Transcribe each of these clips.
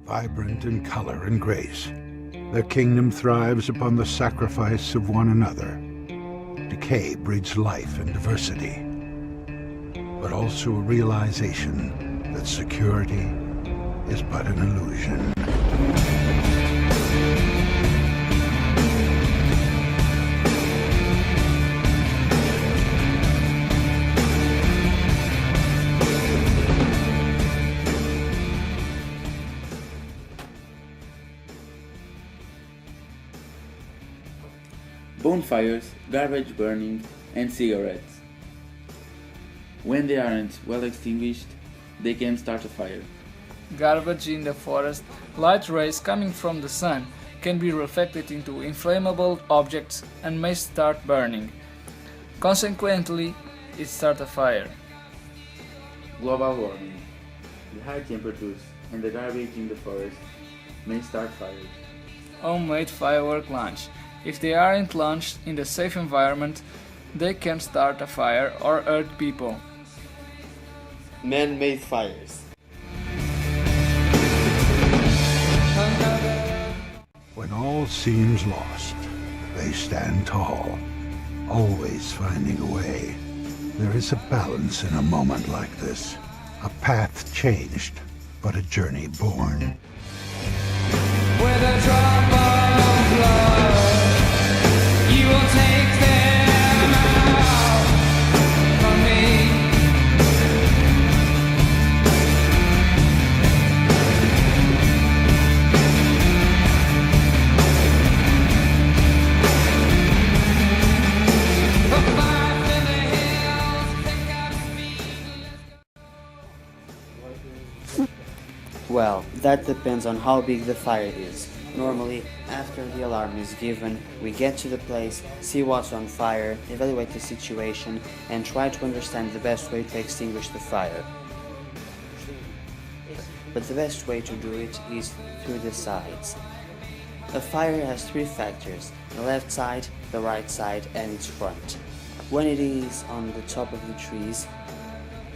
vibrant in color and grace. Their kingdom thrives upon the sacrifice of one another. Decay breeds life and diversity, but also a realization that security is but an illusion. Bonfires, garbage burning, and cigarettes. When they aren't well extinguished, they can start a fire. Garbage in the forest, light rays coming from the sun can be reflected into inflammable objects and may start burning. Consequently, it starts a fire. Global warming. The high temperatures and the garbage in the forest may start fires. Homemade firework launch. If they aren't launched in a safe environment, they can start a fire or hurt people. Man-made fires. When all seems lost, they stand tall, always finding a way. There is a balance in a moment like this. A path changed, but a journey born. With a drop of blood, you will take them out from me. The fire in the hills, pick up speed. Well, that depends on how big the fire is. Normally, after the alarm is given, we get to the place, see what's on fire, evaluate the situation, and try to understand the best way to extinguish the fire. But the best way to do it is through the sides. A fire has three factors: the left side, the right side, and its front. When it is on the top of the trees,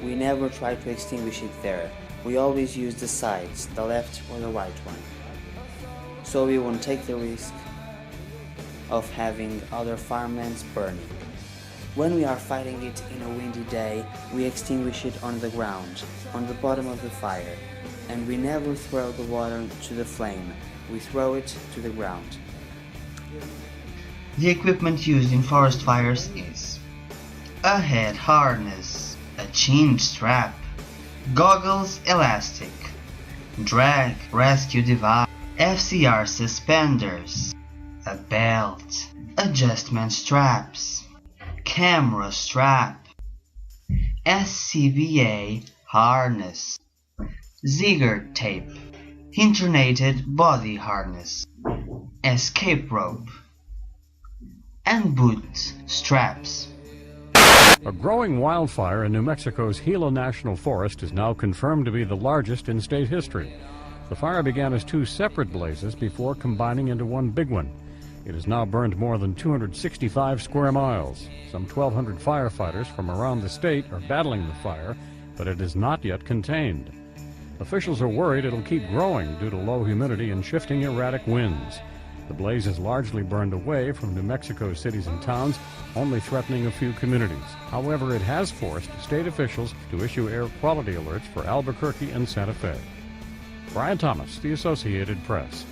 we never try to extinguish it there. We always use the sides, the left or the right one, so we won't take the risk of having other farmlands burning. When we are fighting it in a windy day, we extinguish it on the ground, on the bottom of the fire, and we never throw the water to the flame, we throw it to the ground. The equipment used in forest fires is a head harness, a chin strap, goggles elastic, drag rescue device, FCR suspenders, a belt, adjustment straps, camera strap, SCBA harness, Ziegler tape, internated body harness, escape rope, and boot straps. A growing wildfire in New Mexico's Gila National Forest is now confirmed to be the largest in state history. The fire began as two separate blazes before combining into one big one. It has now burned more than 265 square miles. Some 1,200 firefighters from around the state are battling the fire, but it is not yet contained. Officials are worried it'll keep growing due to low humidity and shifting erratic winds. The blaze has largely burned away from New Mexico's cities and towns, only threatening a few communities. However, it has forced state officials to issue air quality alerts for Albuquerque and Santa Fe. Brian Thomas, The Associated Press.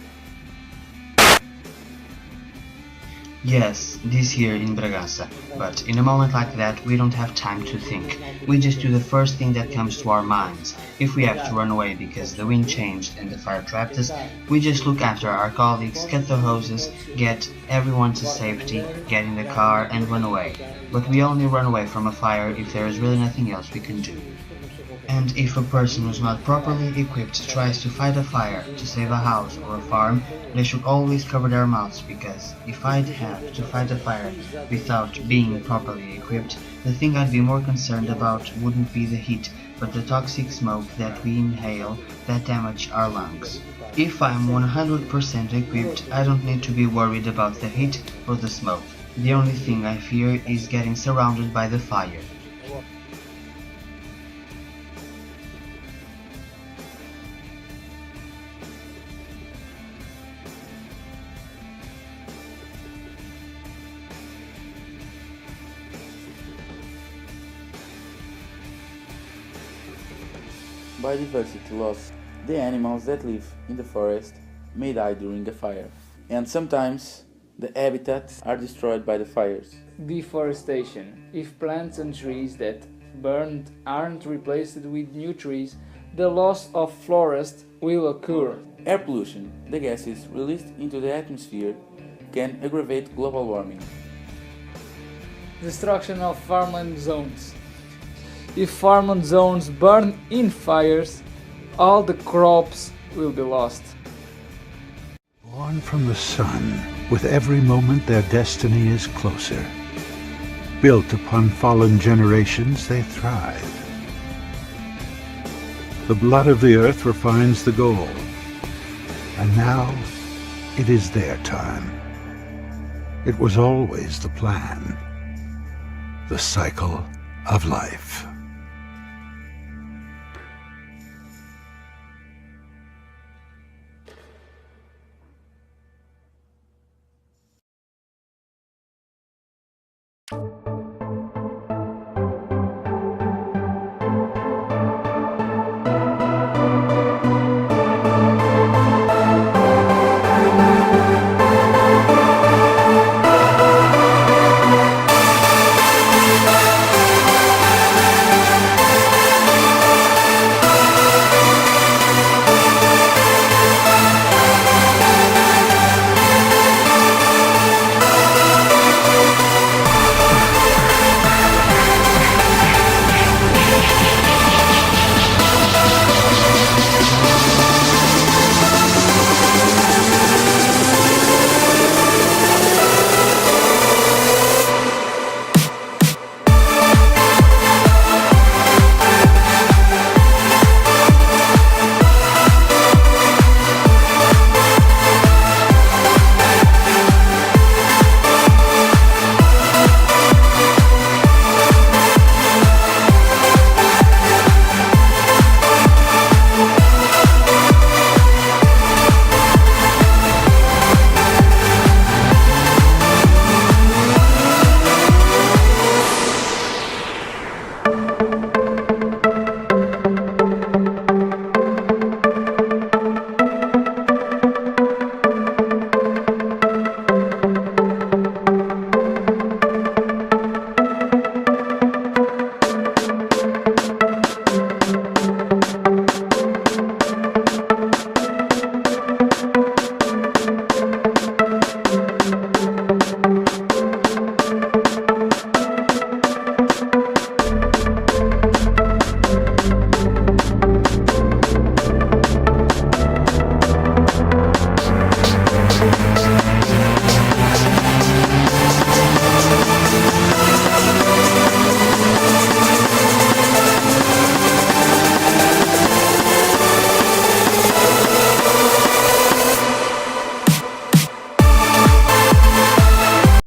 Yes, this here in Bragança, but in a moment like that we don't have time to think. We just do the first thing that comes to our minds. If we have to run away because the wind changed and the fire trapped us, we just look after our colleagues, get the hoses, get everyone to safety, get in the car and run away. But we only run away from a fire if there is really nothing else we can do. And if a person who's not properly equipped tries to fight a fire to save a house or a farm, they should always cover their mouths, because if I'd have to fight a fire without being properly equipped, the thing I'd be more concerned about wouldn't be the heat, but the toxic smoke that we inhale that damage our lungs. If I'm 100% equipped, I don't need to be worried about the heat or the smoke. The only thing I fear is getting surrounded by the fire. biodiversity loss. The animals that live in the forest may die during a fire, and sometimes the habitats are destroyed by the fires. Deforestation. If plants and trees that burned aren't replaced with new trees, the loss of forest will occur. Air pollution, the gases released into the atmosphere, can aggravate global warming. Destruction of farmland zones. If farmland zones burn in fires, all the crops will be lost. Born from the sun, with every moment their destiny is closer. Built upon fallen generations, they thrive. The blood of the earth refines the gold, and now it is their time. It was always the plan, the cycle of life.